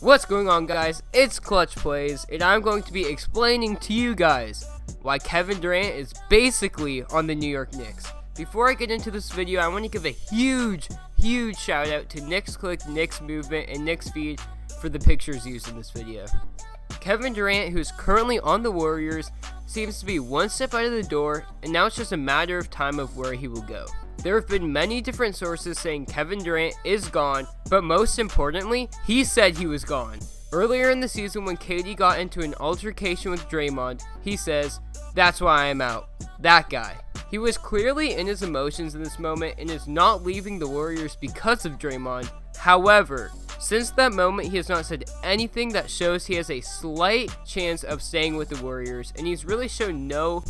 What's going on, guys? It's Clutch Plays, and I'm going to be explaining to you guys why Kevin Durant is basically on the New York Knicks. Before I get into this video, I want to give a huge shout out to Knicks Click, Knicks Movement, and Knicks Feed for the pictures used in this video. Kevin Durant, who is currently on the Warriors, seems to be one step out of the door, and now it's just a matter of time of where he will go. There have been many different sources saying Kevin Durant is gone, but most importantly, he said he was gone. Earlier in the season, when KD got into an altercation with Draymond, he says, "That's why I'm out." That guy. He was clearly in his emotions in this moment and is not leaving the Warriors because of Draymond. However, since that moment, he has not said anything that shows he has a slight chance of staying with the Warriors, and he's really shown no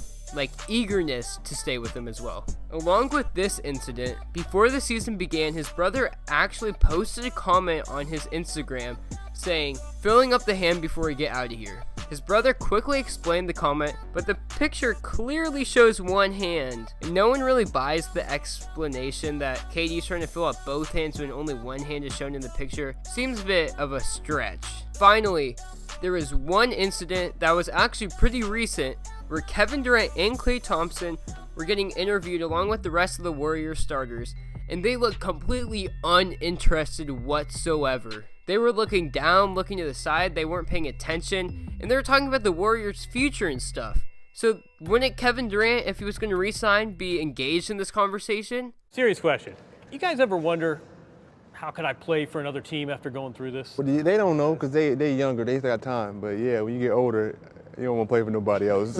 eagerness to stay with them as well. Along with this incident, before the season began, his brother actually posted a comment on his Instagram saying, "Filling up the hand before we get out of here." His brother quickly explained the comment, but the picture clearly shows one hand, and no one really buys the explanation that KD's trying to fill up both hands when only one hand is shown in the picture. Seems a bit of a stretch. Finally, there was one incident that was actually pretty recent where Kevin Durant and Klay Thompson were getting interviewed along with the rest of the Warriors starters, and they looked completely uninterested whatsoever. They were looking down, looking to the side, they weren't paying attention, and they were talking about the Warriors' future and stuff. So wouldn't Kevin Durant, if he was going to re-sign, be engaged in this conversation? Serious question. You guys ever wonder, how could I play for another team after going through this? Well, they don't know because they're younger. They still got time. But, yeah, when you get older, you don't want to play for nobody else.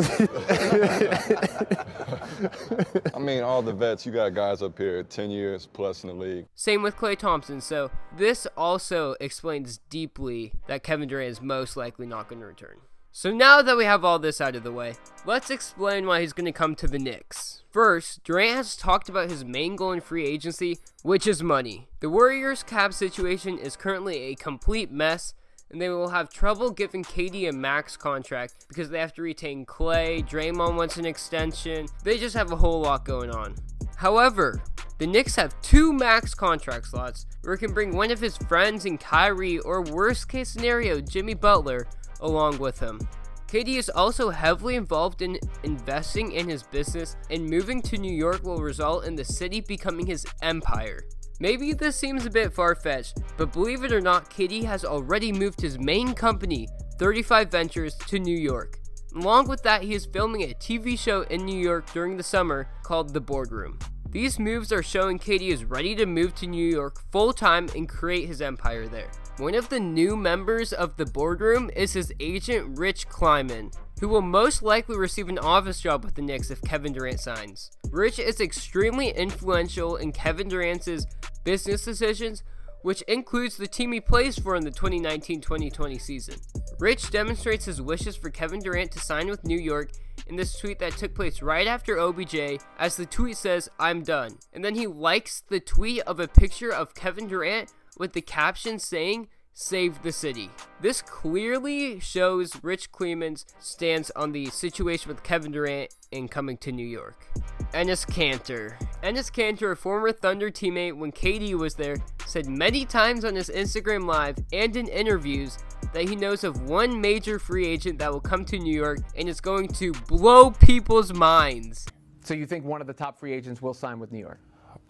I mean, all the vets, you got guys up here 10 years plus in the league. Same with Klay Thompson, so this also explains deeply that Kevin Durant is most likely not going to return. So now that we have all this out of the way, let's explain why he's going to come to the Knicks. First, Durant has talked about his main goal in free agency, which is money. The Warriors' cap situation is currently a complete mess, and they will have trouble giving KD a max contract because they have to retain Klay, Draymond wants an extension, they just have a whole lot going on. However, the Knicks have 2 max contract slots where it can bring one of his friends in Kyrie or worst case scenario Jimmy Butler along with him. KD is also heavily involved in investing in his business, and moving to New York will result in the city becoming his empire. Maybe this seems a bit far-fetched, but believe it or not, KD has already moved his main company, 35 Ventures, to New York. Along with that, he is filming a TV show in New York during the summer called The Boardroom. These moves are showing KD is ready to move to New York full-time and create his empire there. One of the new members of The Boardroom is his agent Rich Kleiman, who will most likely receive an office job with the Knicks if Kevin Durant signs. Rich is extremely influential in Kevin Durant's business decisions, which includes the team he plays for in the 2019-2020 season. Rich demonstrates his wishes for Kevin Durant to sign with New York in this tweet that took place right after OBJ, as the tweet says, "I'm done." And then he likes the tweet of a picture of Kevin Durant with the caption saying, "Save the city." This clearly shows Rich Kleiman's stance on the situation with Kevin Durant in coming to New York. Enes Kanter. Enes Kanter, a former Thunder teammate when KD was there, said many times on his Instagram Live and in interviews that he knows of one major free agent that will come to New York and is going to blow people's minds. So you think one of the top free agents will sign with New York?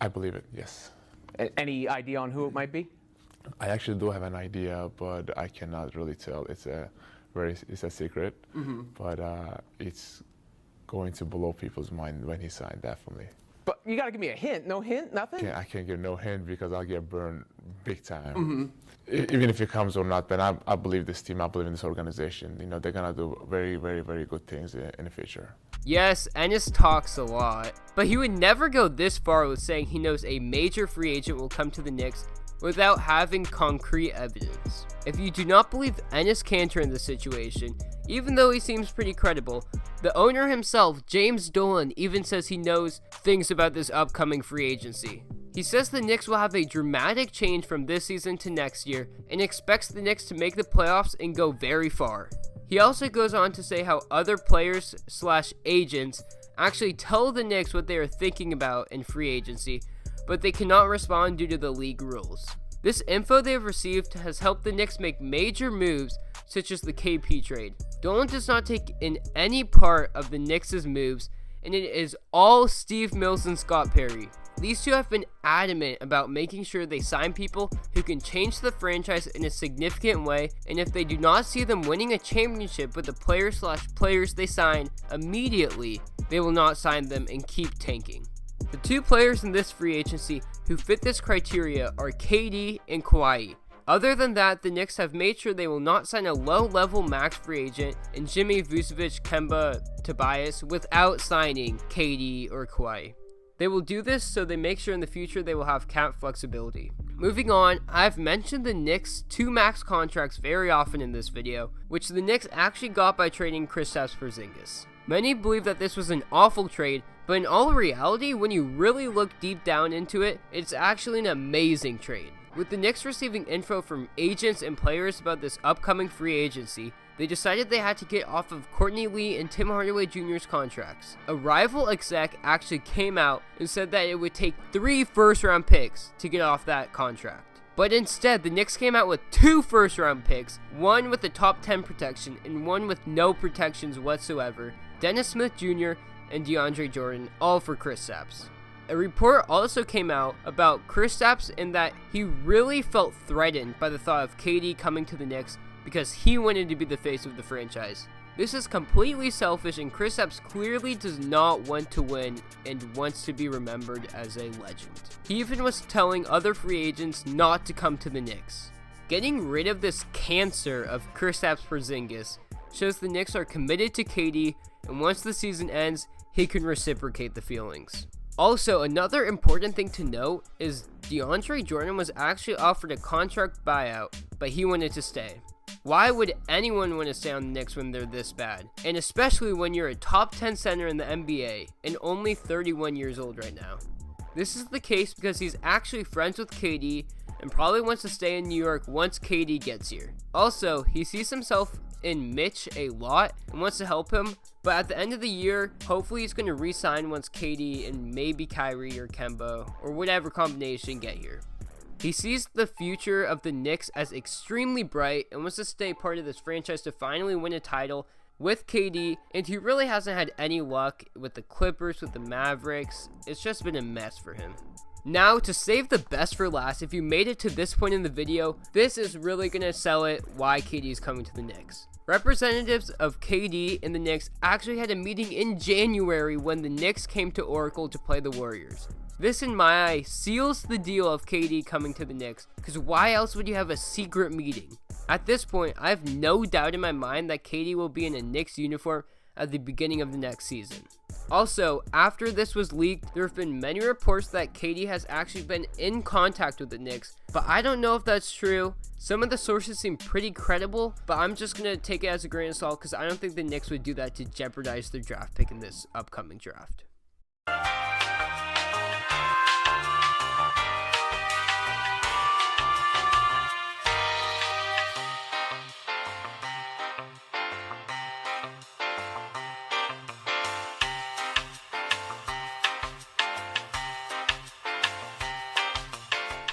I believe it, yes. Any idea on who it might be? I actually do have an idea, but I cannot really tell. It's a secret, but it's going to blow people's mind when he signed, definitely. But you got to give me a hint. No hint? Nothing? I can't give no hint because I'll get burned big time. Even if it comes or not, then I believe this team, I believe in this organization. You know, they're going to do very, very, very good things in the future. Yes, Enes talks a lot, but he would never go this far with saying he knows a major free agent will come to the Knicks without having concrete evidence. If you do not believe Enes Kanter in this situation, even though he seems pretty credible, the owner himself, James Dolan, even says he knows things about this upcoming free agency. He says the Knicks will have a dramatic change from this season to next year and expects the Knicks to make the playoffs and go very far. He also goes on to say how other players/agents actually tell the Knicks what they are thinking about in free agency, but they cannot respond due to the league rules. This info they have received has helped the Knicks make major moves such as the KP trade. Durant does not take in any part of the Knicks' moves, and it is all Steve Mills and Scott Perry. These two have been adamant about making sure they sign people who can change the franchise in a significant way, and if they do not see them winning a championship with the players they sign immediately, they will not sign them and keep tanking. The two players in this free agency who fit this criteria are KD and Kawhi. Other than that, the Knicks have made sure they will not sign a low-level max free agent in Jimmy Vucevic, Kemba, Tobias without signing KD or Kawhi. They will do this so they make sure in the future they will have cap flexibility. Moving on, I've mentioned the Knicks' 2 max contracts very often in this video, which the Knicks actually got by trading Kristaps Porzingis. Many believe that this was an awful trade, but in all reality, when you really look deep down into it, it's actually an amazing trade. With the Knicks receiving info from agents and players about this upcoming free agency, they decided they had to get off of Courtney Lee and Tim Hardaway Jr.'s contracts. A rival exec actually came out and said that it would take 3 first-round picks to get off that contract. But instead, the Knicks came out with 2 first-round picks, one with the top 10 protection and one with no protections whatsoever, Dennis Smith Jr. and DeAndre Jordan, all for Kristaps. A report also came out about Kristaps in that he really felt threatened by the thought of KD coming to the Knicks because he wanted to be the face of the franchise. This is completely selfish, and Kristaps clearly does not want to win and wants to be remembered as a legend. He even was telling other free agents not to come to the Knicks. Getting rid of this cancer of Kristaps Porzingis shows the Knicks are committed to KD, and once the season ends, he can reciprocate the feelings. Also, another important thing to note is DeAndre Jordan was actually offered a contract buyout, but he wanted to stay. Why would anyone want to stay on the Knicks when they're this bad? And especially when you're a top 10 center in the NBA and only 31 years old right now. This is the case because he's actually friends with KD and probably wants to stay in New York once KD gets here. Also, he sees himself in Mitch a lot and wants to help him, but at the end of the year, hopefully he's going to re-sign once KD and maybe Kyrie or Kemba or whatever combination get here. He sees the future of the Knicks as extremely bright and wants to stay part of this franchise to finally win a title with KD, and he really hasn't had any luck with the Clippers, with the Mavericks. It's just been a mess for him. Now, to save the best for last, if you made it to this point in the video, this is really going to sell it why KD is coming to the Knicks. Representatives of KD and the Knicks actually had a meeting in January when the Knicks came to Oracle to play the Warriors. This, in my eye, seals the deal of KD coming to the Knicks, because why else would you have a secret meeting? At this point, I have no doubt in my mind that KD will be in a Knicks uniform at the beginning of the next season. Also, after this was leaked, there have been many reports that KD has actually been in contact with the Knicks, but I don't know if that's true. Some of the sources seem pretty credible, but I'm just going to take it as a grain of salt because I don't think the Knicks would do that to jeopardize their draft pick in this upcoming draft.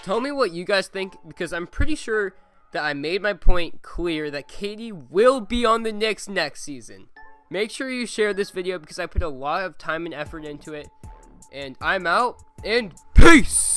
Tell me what you guys think, because I'm pretty sure that I made my point clear that KD will be on the Knicks next season. Make sure you share this video because I put a lot of time and effort into it. And I'm out, and peace!